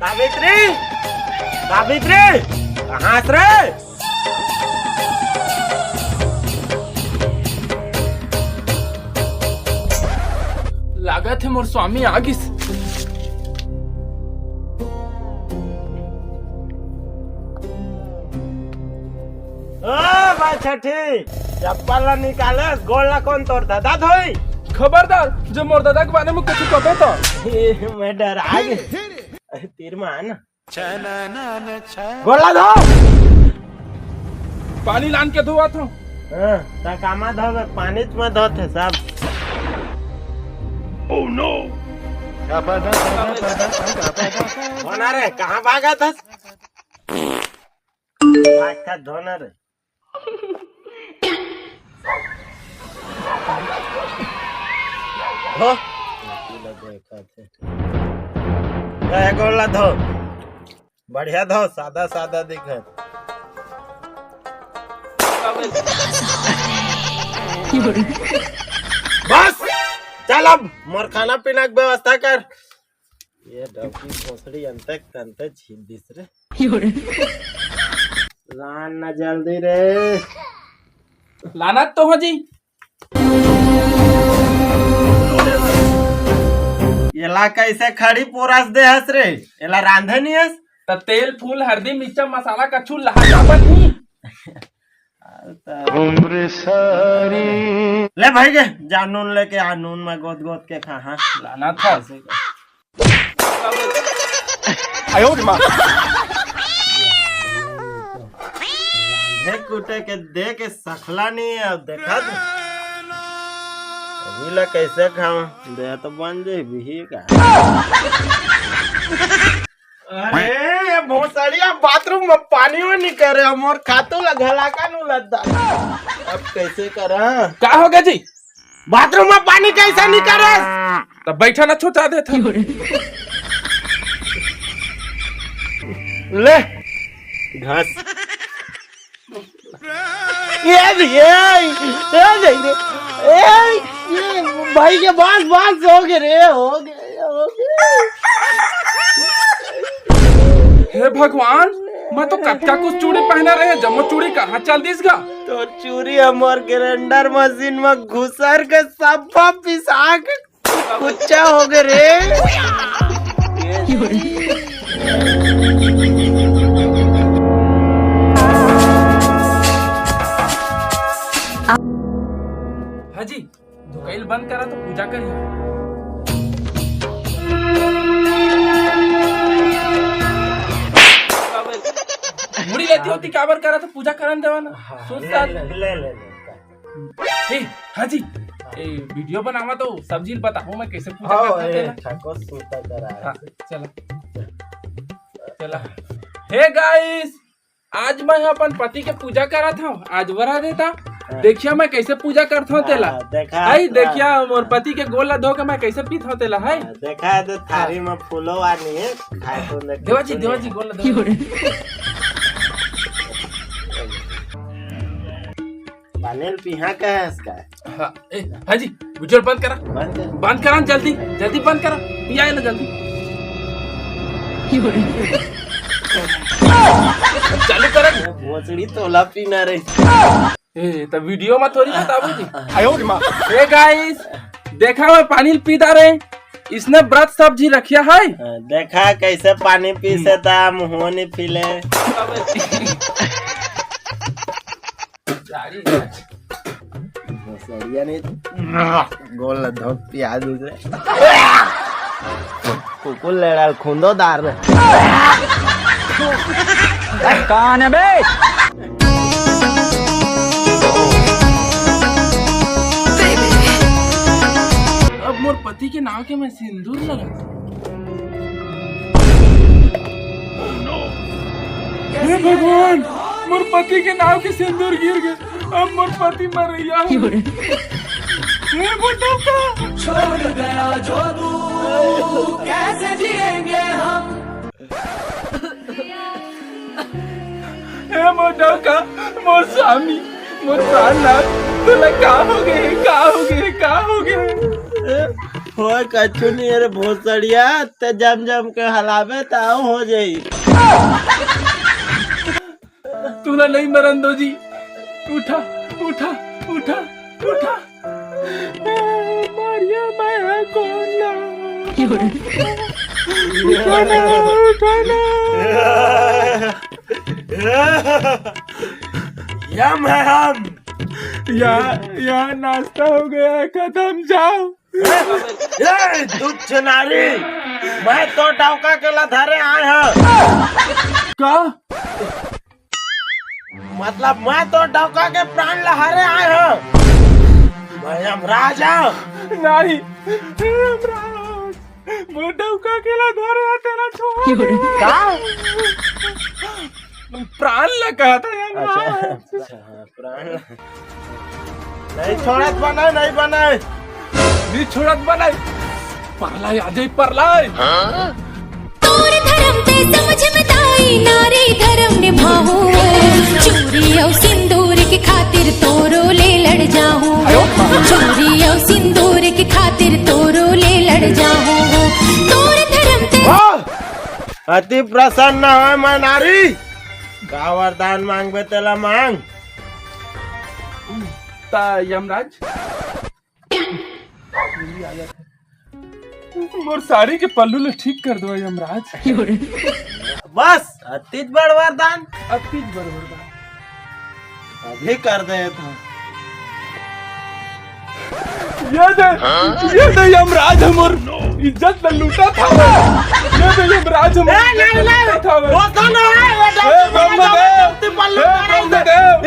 सावित्री, सावित्री, कहाँ रे? लागत है मोर स्वामी आगिस। छठी चप्पल ला निकाले गोल ला कौन तोड़ दादा धोई। खबरदार जो मोर दादा के बारे में कुछ कहते तो मैं डर आ गए तीर मान गोला धो पानी लान के धोआ था। कामा धोवे पानी में धोते सब। ओह नो धोना रे कहाँ भागा था? भाग धोना रे धो गोला धो बढ़िया धो सादा सादा दिखत। बस चल अब मोर खाना पीना की व्यवस्था कर। ये डबकी भोसड़ी अंत छीन दिस रे लान ना जल्दी रे लाना तो हो जी। एला कैसे खड़ी पोरस दे हस रे? एला रांधे नहीं हस? त तेल फूल हल्दी मिर्चा मसाला कछु लहा जाबत नहीं। उम्र सारी ले भाई के जा नून लेके आ नून में गोद गोद के खा। हाँ लाना था आयो रे मां कुटे के दे के सखला नहीं है। देखा अभी ला कैसे खाऊं दे तो बन जाए भी का। अरे ये भोसड़िया बाथरूम में पानी में नहीं करे मोर खातू लगला का नु लद्दा। अब कैसे करा? का हो गया जी? बाथरूम में पानी कैसे नहीं करे? तब बैठा ना छुटा दे था। ले घास भाई के बास हो गए रे हो गए। हे भगवान मैं तो कत्का कुछ चूड़ी पहना रहे जमो चूड़ी कहाँ चल दिस गा? तो चूड़ी हमार ग्राइंडर मशीन में घुसर के सब पिसा के कुच्चा हो गए रे। हाजी धुकैल बंद करा तो पूजा करिए। मुड़ी लेती होती काबर करा तो पूजा करन देवाना। सोचता ए हाजी ए वीडियो बनावा तो सब्जी बताओ मैं कैसे पूजा करता है। चला हे गाइस आज मैं अपन पति के पूजा करा था। आज वरा देता देखिया मैं कैसे पूजा करता हूँ तेला। आई देखिया मोर पति के गोला धो के मैं कैसे पीता हूँ तेला। है देखा है तो थारी में फूलो आनी है देवा जी गोला धो पानी पिहा का है इसका। हाँ हाजी वीडियो बंद करा जल्दी बंद करा पिया ना जल्दी चालू कर। भोसड़ी तोला पीना रे तो वीडियो में थोड़ी बताओ जी। आयो रे मां ए गाइस देखा मैं पानी पीता रहे इसने व्रत सब्जी रखिया है। देखा कैसे पानी पी से मुंह नहीं पीले। भोसड़िया नहीं गोल धो प्याज कुकुल लेड़ाल खुंदो दार रे कौन है बे? अब मोर पति के नाव के मैं सिंदूर लगा। हे भगवान मोर पति के नाव के सिंदूर गिर गए। अब मोर पति मर रही है। छोड़ गया जो तू कैसे जिएंगे हम। हे मोर डोका मोर स्वामी मोर प्राणनाथ तुला का हो गए हो कछु नहीं अरे भोसड़िया ते जम जम के हलावे ताऊ हो जाई। तूला नहीं मरन दो जी। उठा उठा उठा उठा। मारिया मैं कोला। उठाना। यम है हम। यहाँ नाश्ता हो गया है, खत्म जाओ। ए दूध चनारी मैं तो डौका के लधारे आए हैं। का मतलब मैं तो डौका के प्राण लहारे आए हैं। मैं यमराज हूँ। नहीं वो डौका के लधारे है तेरा छोड़। प्राण लगा था अच्छा प्राण नहीं छोड़त बनाए नहीं बनाए नहीं छोड़त बनाए परलाई आजे परलाई। तोर धर्म ते समझ में ताई नारी धर्म निभाऊं चोरी और सिंदूर की खातिर तोरो ले लड़ जाऊं चोरी और सिंदूर की खातिर तोरो ले लड़ जाऊं तोर धर्म ते अति प्रसन्न है मैं नारी का वरदान मांगबे तेला मांग। ता यमराज मोर साड़ी के पल्लू ले ठीक कर दो यमराज। बस अति बड़ वरदान अति बराबर अभी कर दे था। ये दे यमराज हमर इज्जत न लूटा था। ये दे यमराज हमर नहीं नहीं था वो तो ना है ब्रह्मदेव।